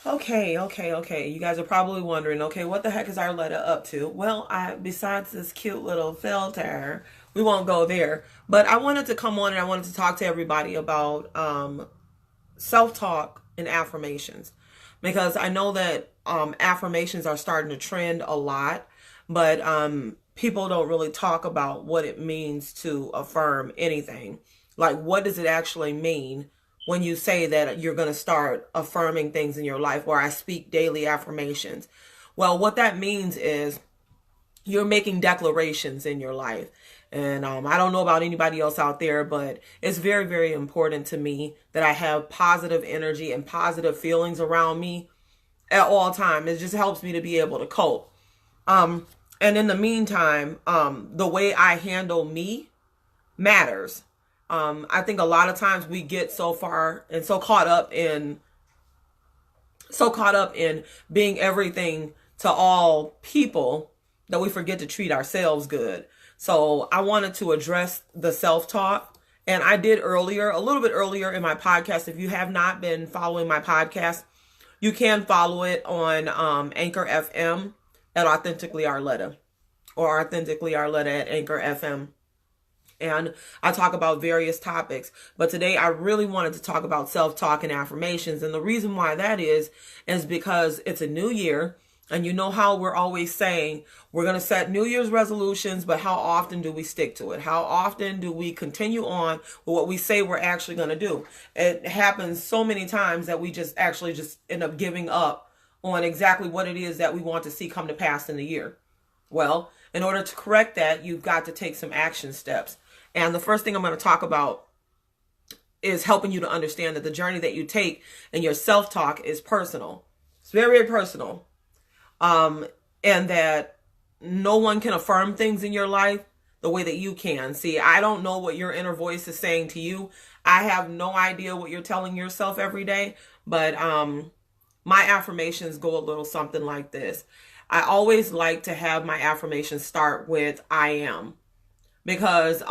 Okay. You guys are probably wondering, okay, what the heck is Arletta up to? Well, besides this cute little filter, we won't go there. But I wanted to come on and I wanted to talk to everybody about self-talk and affirmations, because I know that affirmations are starting to trend a lot, but people don't really talk about what it means to affirm anything. Like, what does it actually mean when you say that you're going to start affirming things in your life, where I speak daily affirmations? Well, what that means is you're making declarations in your life. And I don't know about anybody else out there, but it's very, very important to me that I have positive energy and positive feelings around me at all time. It just helps me to be able to cope. And in the meantime, the way I handle me matters. I think a lot of times we get so far and so caught up in being everything to all people that we forget to treat ourselves good. So I wanted to address the self-talk. And I did earlier, a little bit earlier in my podcast. If you have not been following my podcast, you can follow it on Anchor FM at Authentically Arletta, or Authentically Arletta at Anchor FM. And I talk about various topics. But today I really wanted to talk about self-talk and affirmations. And the reason why that is because it's a new year. And you know how we're always saying we're going to set New Year's resolutions, but how often do we stick to it? How often do we continue on with what we say we're actually going to do? It happens so many times that we just end up giving up on exactly what it is that we want to see come to pass in the year. Well, in order to correct that, you've got to take some action steps. And the first thing I'm going to talk about is helping you to understand that the journey that you take in your self-talk is personal. It's very, very personal. And that no one can affirm things in your life the way that you can. See, I don't know what your inner voice is saying to you. I have no idea what you're telling yourself every day, but my affirmations go a little something like this. I always like to have my affirmations start with I am, because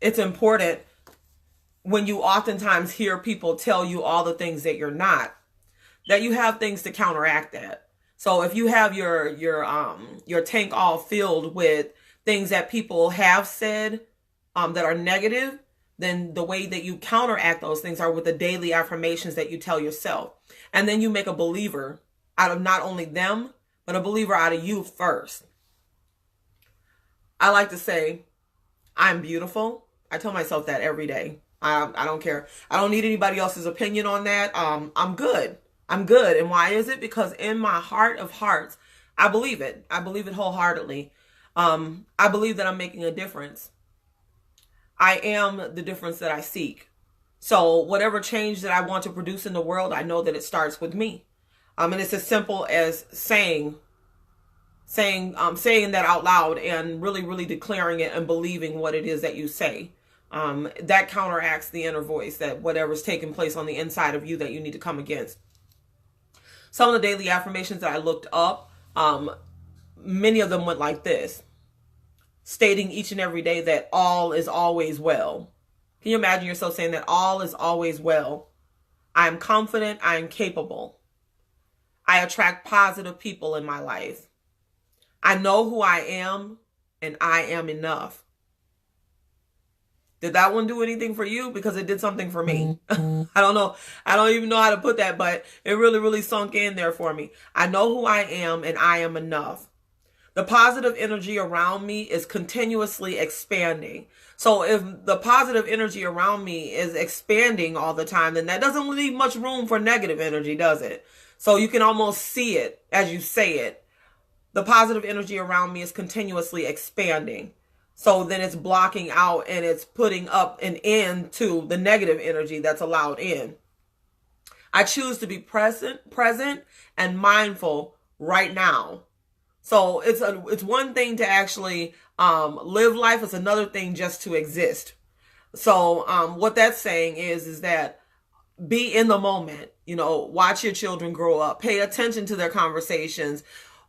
it's important when you oftentimes hear people tell you all the things that you're not, that you have things to counteract that. So if you have your tank all filled with things that people have said that are negative, then the way that you counteract those things are with the daily affirmations that you tell yourself. And then you make a believer out of not only them, but a believer out of you first. I like to say, I'm beautiful. I tell myself that every day. I don't care. I don't need anybody else's opinion on that. I'm good. I'm good. And why is it? Because in my heart of hearts, I believe it. I believe it wholeheartedly. I believe that I'm making a difference. I am the difference that I seek. So whatever change that I want to produce in the world, I know that it starts with me. And it's as simple as saying that out loud and really, really declaring it and believing what it is that you say. That counteracts the inner voice, that whatever's taking place on the inside of you that you need to come against. Some of the daily affirmations that I looked up, many of them went like this: stating each and every day that all is always well. Can you imagine yourself saying that all is always well? I am confident. I am capable. I attract positive people in my life. I know who I am, and I am enough. Did that one do anything for you? Because it did something for me. I don't know. I don't even know how to put that, but it really, really sunk in there for me. I know who I am, and I am enough. The positive energy around me is continuously expanding. So if the positive energy around me is expanding all the time, then that doesn't leave much room for negative energy, does it? So you can almost see it as you say it. The positive energy around me is continuously expanding. So then it's blocking out and it's putting up an end to the negative energy that's allowed in. I choose to be present and mindful right now. So it's one thing to actually live life. It's another thing just to exist. So what that's saying is that be in the moment. You know, watch your children grow up. Pay attention to their conversations.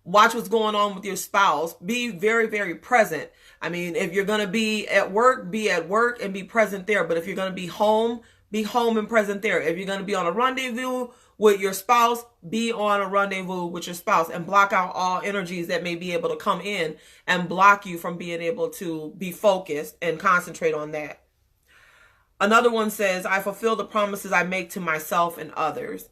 Watch what's going on with your spouse. Be very, very present. I mean, if you're going to be at work and be present there. But if you're going to be home, be home and present there. If you're going to be on a rendezvous with your spouse, be on a rendezvous with your spouse, and block out all energies that may be able to come in and block you from being able to be focused and concentrate on that. Another one says, I fulfill the promises I make to myself and others.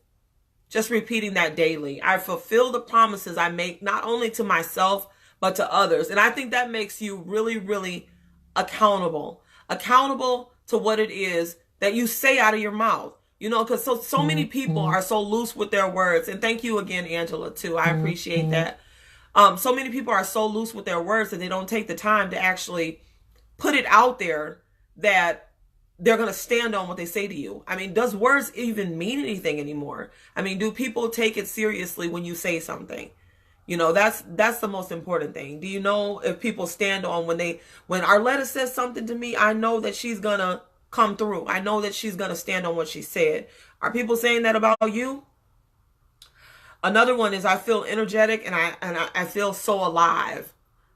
Just repeating that daily. I fulfill the promises I make not only to myself, but to others. And I think that makes you really, really accountable. Accountable to what it is that you say out of your mouth. You know, because so many people are so loose with their words. And thank you again, Angela, too. I appreciate that. So many people are so loose with their words that they don't take the time to actually put it out there that they're going to stand on what they say to you. I mean, does words even mean anything anymore? I mean, do people take it seriously when you say something? You know, that's the most important thing. Do you know if people stand on when Arletta says something to me, I know that she's going to come through. I know that she's going to stand on what she said. Are people saying that about you? Another one is I feel energetic and I feel so alive.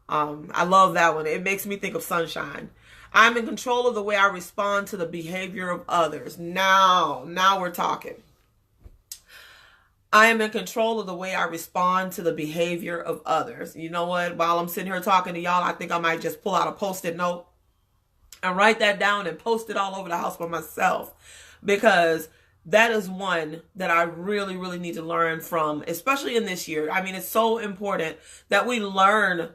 I love that one. It makes me think of sunshine. I'm in control of the way I respond to the behavior of others. Now we're talking. I am in control of the way I respond to the behavior of others. You know what? While I'm sitting here talking to y'all, I think I might just pull out a Post-it note and write that down and post it all over the house by myself, because that is one that I really, really need to learn from, especially in this year. I mean, it's so important that we learn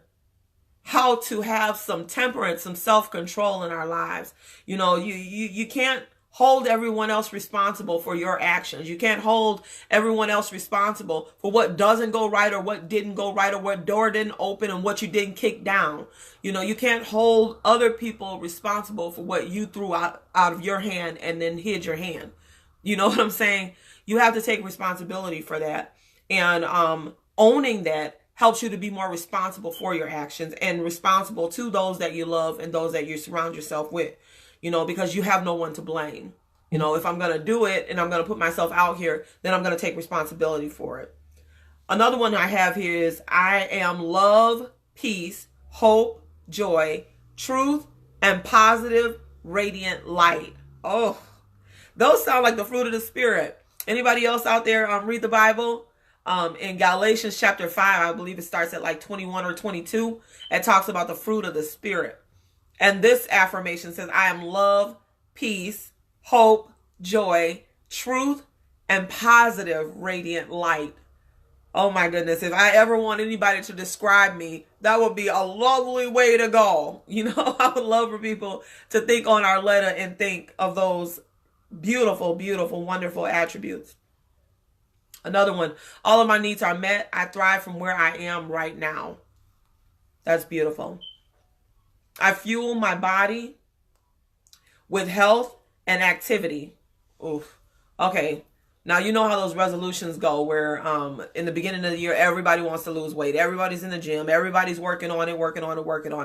how to have some temperance, some self-control in our lives. You know, you can't hold everyone else responsible for your actions. You can't hold everyone else responsible for what doesn't go right or what didn't go right or what door didn't open and what you didn't kick down. You know, you can't hold other people responsible for what you threw out of your hand and then hid your hand. You know what I'm saying? You have to take responsibility for that. And owning that helps you to be more responsible for your actions and responsible to those that you love and those that you surround yourself with. You know, because you have no one to blame. You know, if I'm going to do it and I'm going to put myself out here, then I'm going to take responsibility for it. Another one I have here is I am love, peace, hope, joy, truth, and positive, radiant light. Oh, those sound like the fruit of the Spirit. Anybody else out there read the Bible? In Galatians chapter 5, I believe it starts at like 21 or 22. It talks about the fruit of the Spirit. And this affirmation says, I am love, peace, hope, joy, truth, and positive, radiant light. Oh my goodness. If I ever want anybody to describe me, that would be a lovely way to go. You know, I would love for people to think on Arletta and think of those beautiful, beautiful, wonderful attributes. Another one, all of my needs are met. I thrive from where I am right now. That's beautiful. I fuel my body with health and activity. Oof. Okay. Now, you know how those resolutions go where in the beginning of the year, everybody wants to lose weight. Everybody's in the gym. Everybody's working on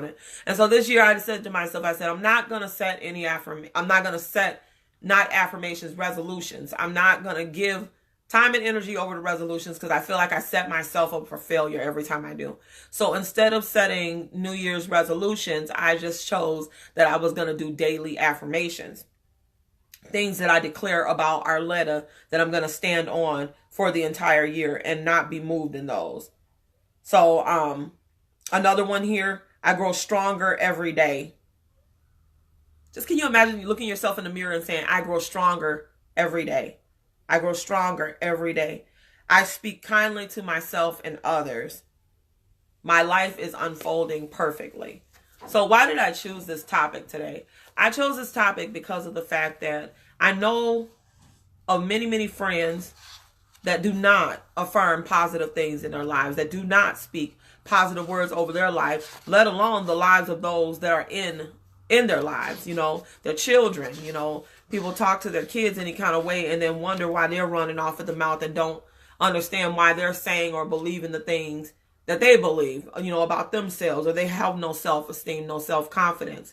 it. And so this year I said to myself, I said, I'm not going to set not affirmations, resolutions. I'm not going to give time and energy over to resolutions because I feel like I set myself up for failure every time I do. So instead of setting New Year's resolutions, I just chose that I was going to do daily affirmations. Things that I declare about Arletta that I'm going to stand on for the entire year and not be moved in those. So another one here, I grow stronger every day. Just can you imagine looking yourself in the mirror and saying, I grow stronger every day. I grow stronger every day. I speak kindly to myself and others. My life is unfolding perfectly. So why did I choose this topic today? I chose this topic because of the fact that I know of many, many friends that do not affirm positive things in their lives, that do not speak positive words over their life, let alone the lives of those that are in their lives, you know, their children, you know. People talk to their kids any kind of way and then wonder why they're running off at the mouth and don't understand why they're saying or believing the things that they believe, you know, about themselves, or they have no self-esteem, no self-confidence.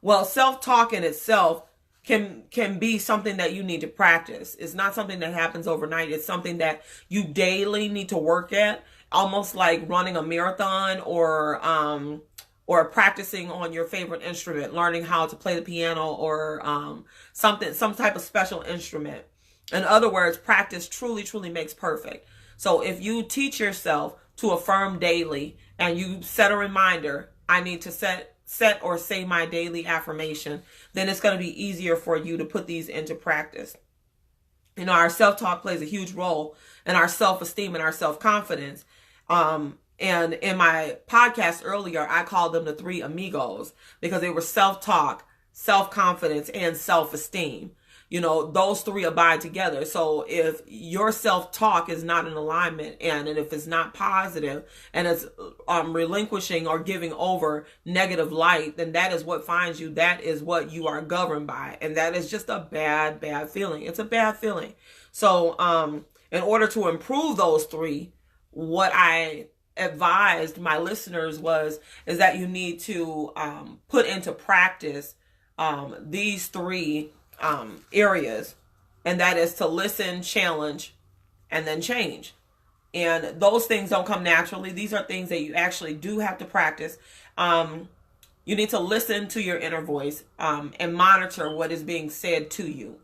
Well, self-talk in itself can be something that you need to practice. It's not something that happens overnight. It's something that you daily need to work at, almost like running a marathon or or practicing on your favorite instrument, learning how to play the piano or some type of special instrument. In other words, practice truly, truly makes perfect. So if you teach yourself to affirm daily and you set a reminder, I need to set or say my daily affirmation, then it's going to be easier for you to put these into practice. You know, our self-talk plays a huge role in our self-esteem and our self-confidence. And in my podcast earlier, I called them the three amigos because they were self-talk, self-confidence, and self-esteem. You know, those three abide together. So if your self-talk is not in alignment and if it's not positive and it's relinquishing or giving over negative light, then that is what finds you. That is what you are governed by. And that is just a bad, bad feeling. It's a bad feeling. So in order to improve those three, what I advised my listeners is that you need to put into practice these three areas, and that is to listen, challenge, and then change. And those things don't come naturally. These are things that you actually do have to practice. You need to listen to your inner voice and monitor what is being said to you.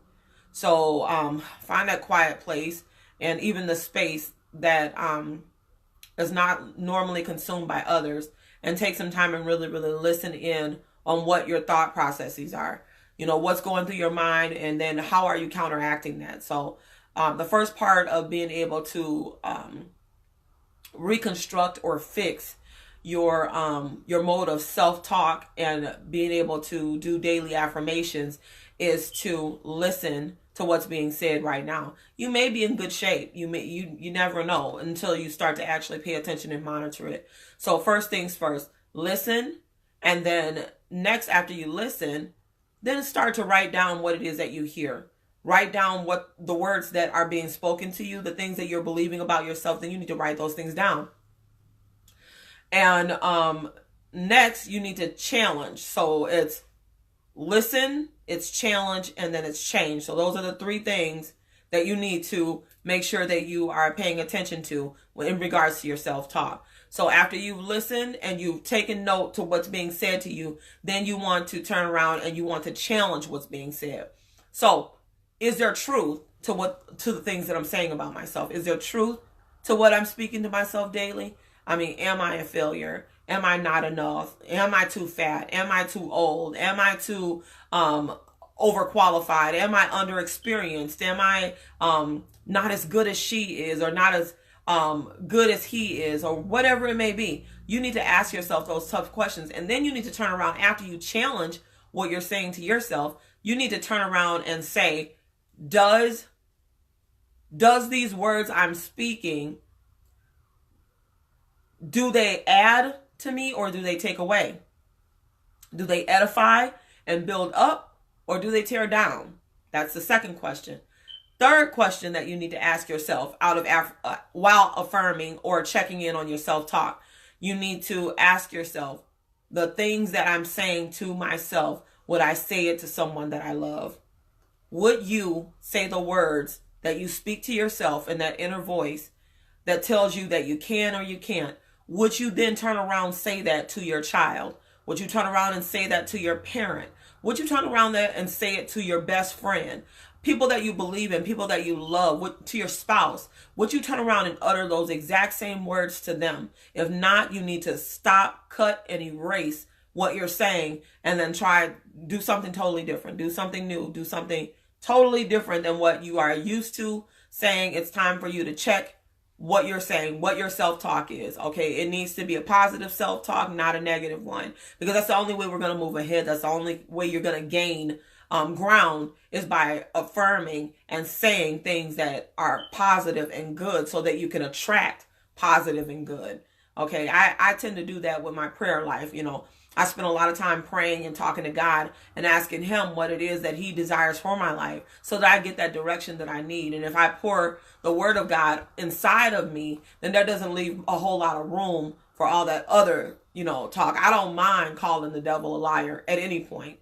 So find that quiet place and even the space that is not normally consumed by others, and take some time and really, really listen in on what your thought processes are. You know, what's going through your mind, and then how are you counteracting that? So the first part of being able to reconstruct or fix your mode of self-talk and being able to do daily affirmations is to listen to what's being said right now. You may be in good shape. You never know until you start to actually pay attention and monitor it. So first things first, listen, and then next, after you listen, then start to write down what it is that you hear. Write down what the words that are being spoken to you, the things that you're believing about yourself. Then you need to write those things down. And next, you need to challenge. So it's listen, it's challenge, and then it's change. So those are the three things that you need to make sure that you are paying attention to in regards to your self-talk. So after you've listened and you've taken note to what's being said to you, then you want to turn around and you want to challenge what's being said. So is there truth to the things that I'm saying about myself? Is there truth to what I'm speaking to myself daily? I mean, am I a failure? Am I not enough? Am I too fat? Am I too old? Am I too overqualified? Am I underexperienced? Am I not as good as she is, or not as good as he is, or whatever it may be? You need to ask yourself those tough questions, and then you need to turn around after you challenge what you're saying to yourself. You need to turn around and say, does these words I'm speaking, do they add to me or do they take away? Do they edify and build up, or do they tear down? That's the second question. Third question that you need to ask yourself while affirming or checking in on your self-talk, you need to ask yourself, the things that I'm saying to myself, would I say it to someone that I love? Would you say the words that you speak to yourself in that inner voice that tells you that you can or you can't? Would you then turn around and say that to your child? Would you turn around and say that to your parent? Would you turn around there and say it to your best friend? People that you believe in, people that you love, to your spouse? Would you turn around and utter those exact same words to them? If not, you need to stop, cut, and erase what you're saying, and then do something totally different. Do something new. Do something totally different than what you are used to saying. It's time for you to check what you're saying, what your self-talk is. Okay, it needs to be a positive self-talk, not a negative one, because that's the only way we're going to move ahead. That's the only way you're going to gain ground, is by affirming and saying things that are positive and good, so that you can attract positive and good. Okay, I tend to do that with my prayer life. You know, I spend a lot of time praying and talking to God and asking him what it is that he desires for my life, so that I get that direction that I need. And if I pour the word of God inside of me, then that doesn't leave a whole lot of room for all that other, talk. I don't mind calling the devil a liar at any point.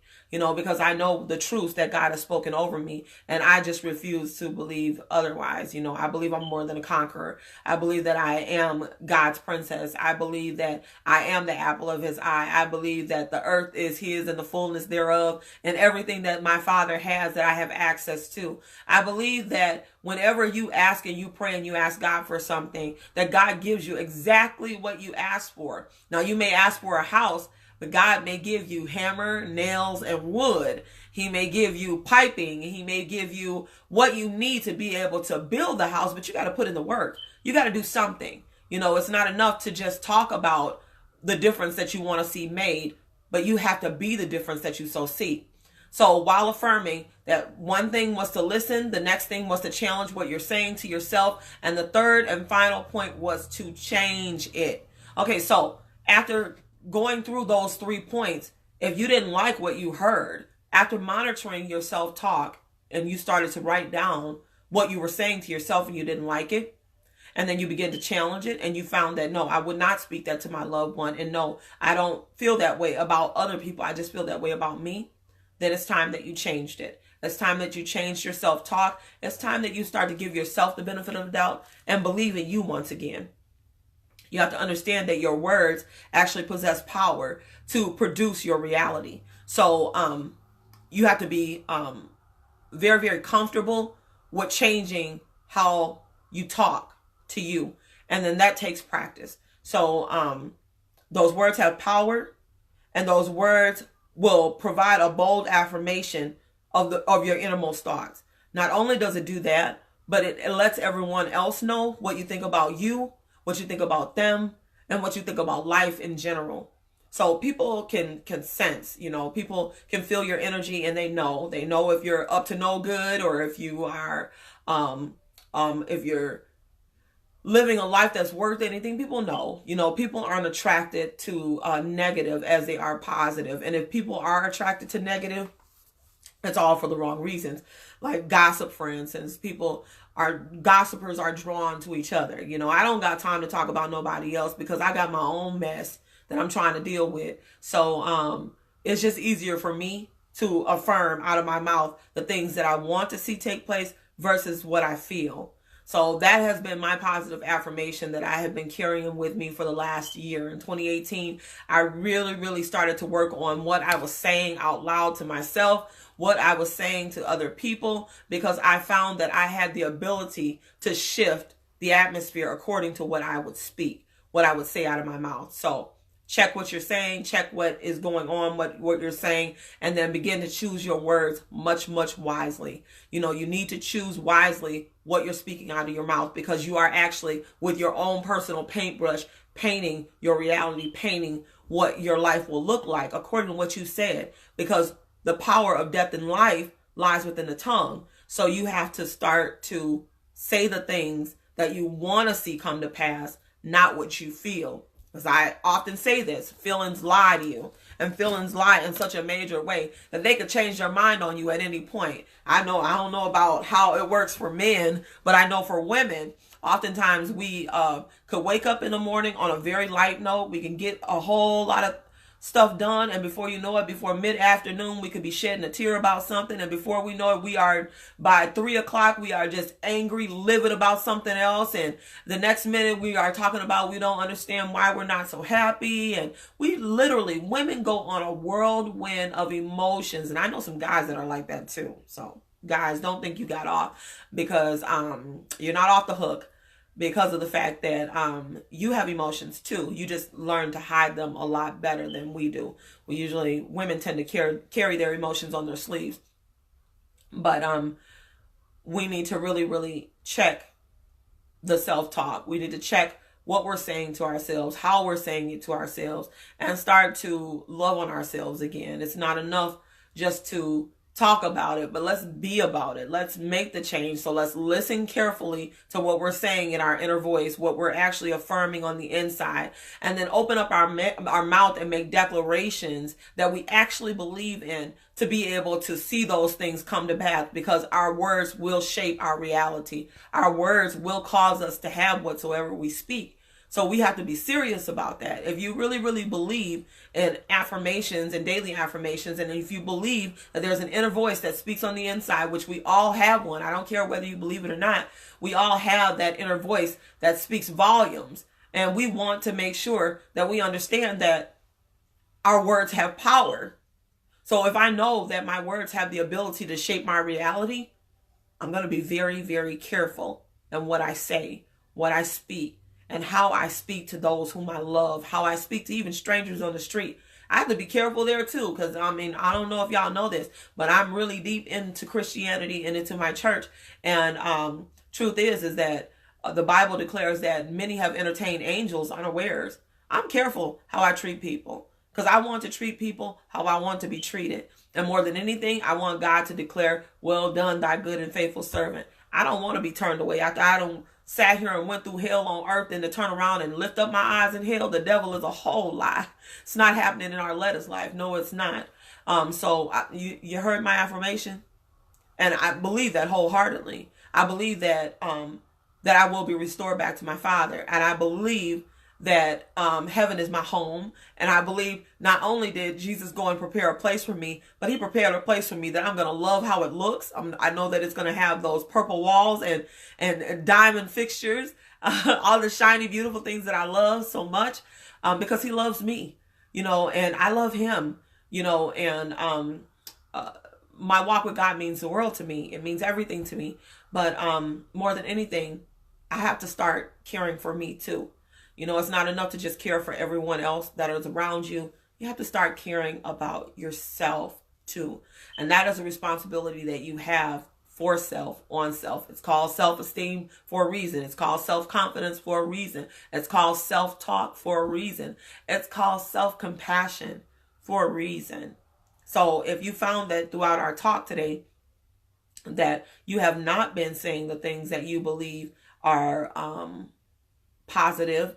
because I know the truth that God has spoken over me, and I just refuse to believe otherwise. I believe I'm more than a conqueror. I believe that I am God's princess. I believe that I am the apple of his eye. I believe that the earth is his and the fullness thereof, and everything that my Father has that I have access to. I believe that whenever you ask and you pray and you ask God for something, that God gives you exactly what you ask for. Now, you may ask for a house, but God may give you hammer, nails, and wood. He may give you piping. He may give you what you need to be able to build the house, but you got to put in the work. You got to do something. It's not enough to just talk about the difference that you want to see made, but you have to be the difference that you so seek. So while affirming that, one thing was to listen, the next thing was to challenge what you're saying to yourself, and the third and final point was to change it. Okay, so after going through those 3 points, if you didn't like what you heard, after monitoring your self-talk and you started to write down what you were saying to yourself and you didn't like it, and then you begin to challenge it and you found that, no, I would not speak that to my loved one, and no, I don't feel that way about other people, I just feel that way about me, then it's time that you changed it. It's time that you changed your self-talk. It's time that you start to give yourself the benefit of the doubt and believe in you once again. You have to understand that your words actually possess power to produce your reality. So you have to be very, very comfortable with changing how you talk to you. And then that takes practice. So those words have power, and those words will provide a bold affirmation of your innermost thoughts. Not only does it do that, but it lets everyone else know what you think about you, what you think about them, and what you think about life in general. So people can sense, people can feel your energy, and they know if you're up to no good, or if you are, if you're living a life that's worth anything. People know, people aren't attracted to negative as they are positive. And if people are attracted to negative, it's all for the wrong reasons. Like gossip, for instance, gossipers are drawn to each other. I don't got time to talk about nobody else because I got my own mess that I'm trying to deal with. So it's just easier for me to affirm out of my mouth the things that I want to see take place versus what I feel. So that has been my positive affirmation that I have been carrying with me for the last year. In 2018, I really, really started to work on what I was saying out loud to myself, what I was saying to other people, because I found that I had the ability to shift the atmosphere according to what I would speak, what I would say out of my mouth. So check what you're saying, check what is going on, what you're saying, and then begin to choose your words much, much wisely. You need to choose wisely what you're speaking out of your mouth, because you are actually, with your own personal paintbrush, painting your reality, painting what your life will look like according to what you said, because the power of death and life lies within the tongue. So you have to start to say the things that you want to see come to pass, not what you feel. Because I often say this, feelings lie to you, and feelings lie in such a major way that they could change their mind on you at any point. I don't know about how it works for men, but I know for women, oftentimes we could wake up in the morning on a very light note. We can get a whole lot of stuff done, and before you know it, before mid-afternoon, we could be shedding a tear about something, and before we know it, by 3 o'clock, we are just angry, livid about something else, and the next minute we are talking about we don't understand why we're not so happy, and women go on a whirlwind of emotions, and I know some guys that are like that too. So guys, don't think you got off, because you're not off the hook, because of the fact that you have emotions too. You just learn to hide them a lot better than we do. Women tend to carry their emotions on their sleeves. But we need to really, really check the self-talk. We need to check what we're saying to ourselves, how we're saying it to ourselves, and start to love on ourselves again. It's not enough just to talk about it, but let's be about it. Let's make the change. So let's listen carefully to what we're saying in our inner voice, what we're actually affirming on the inside, and then open up our mouth and make declarations that we actually believe in, to be able to see those things come to pass, because our words will shape our reality. Our words will cause us to have whatsoever we speak. So we have to be serious about that. If you really, really believe in affirmations and daily affirmations, and if you believe that there's an inner voice that speaks on the inside, which we all have one, I don't care whether you believe it or not, we all have that inner voice that speaks volumes. And we want to make sure that we understand that our words have power. So if I know that my words have the ability to shape my reality, I'm going to be very, very careful in what I say, what I speak, and how I speak to those whom I love, how I speak to even strangers on the street. I have to be careful there too, because I mean, I don't know if y'all know this, but I'm really deep into Christianity and into my church. And truth is that the Bible declares that many have entertained angels unawares. I'm careful how I treat people, because I want to treat people how I want to be treated. And more than anything, I want God to declare, well done, thy good and faithful servant. I don't want to be turned away after I don't sat here and went through hell on earth, and to turn around and lift up my eyes in hell. The devil is a whole lie. It's not happening in our lettuce life. No, it's not. You heard my affirmation, and I believe that wholeheartedly. I believe that that I will be restored back to my Father, and I believe that heaven is my home. And I believe not only did Jesus go and prepare a place for me, but he prepared a place for me that I'm going to love how it looks. I know that it's going to have those purple walls and diamond fixtures, all the shiny, beautiful things that I love so much, because he loves me, and I love him, and my walk with God means the world to me. It means everything to me. But more than anything, I have to start caring for me too. It's not enough to just care for everyone else that is around you. You have to start caring about yourself too. And that is a responsibility that you have for self, on self. It's called self-esteem for a reason. It's called self-confidence for a reason. It's called self-talk for a reason. It's called self-compassion for a reason. So if you found that throughout our talk today that you have not been saying the things that you believe are positive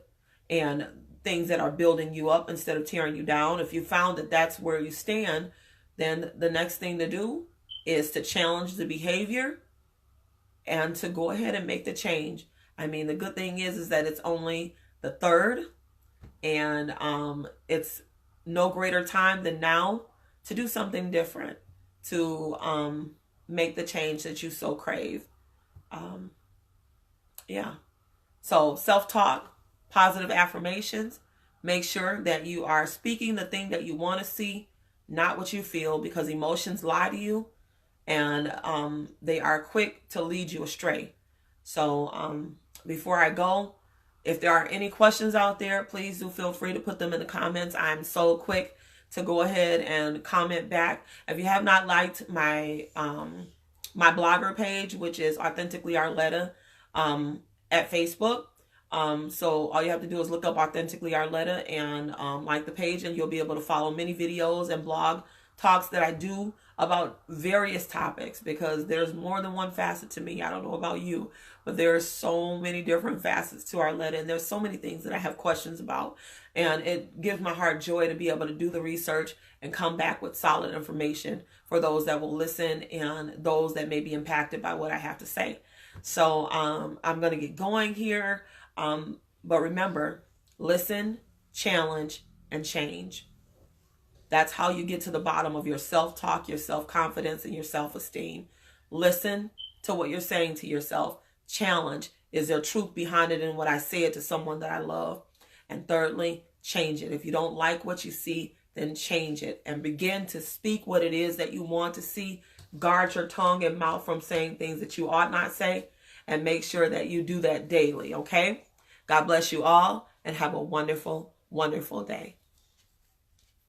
and things that are building you up instead of tearing you down, if you found that that's where you stand, then the next thing to do is to challenge the behavior and to go ahead and make the change. I mean, the good thing is that it's only the 3rd, and it's no greater time than now to do something different, to make the change that you so crave. So self-talk, positive affirmations. Make sure that you are speaking the thing that you want to see, not what you feel, because emotions lie to you, and they are quick to lead you astray. So before I go, if there are any questions out there, please do feel free to put them in the comments. I'm so quick to go ahead and comment back. If you have not liked my my blogger page, which is Authentically Arletta, at Facebook, so all you have to do is look up Authentically Arletta and like the page, and you'll be able to follow many videos and blog talks that I do about various topics, because there's more than one facet to me. I don't know about you, but there are so many different facets to Arletta, and there's so many things that I have questions about, and it gives my heart joy to be able to do the research and come back with solid information for those that will listen and those that may be impacted by what I have to say. So I'm going to get going here. But remember, listen, challenge, and change. That's how you get to the bottom of your self-talk, your self-confidence, and your self-esteem. Listen to what you're saying to yourself. Challenge. Is there truth behind it in what I said to someone that I love? And thirdly, change it. If you don't like what you see, then change it and begin to speak what it is that you want to see. Guard your tongue and mouth from saying things that you ought not say, and make sure that you do that daily, okay? God bless you all, and have a wonderful, wonderful day.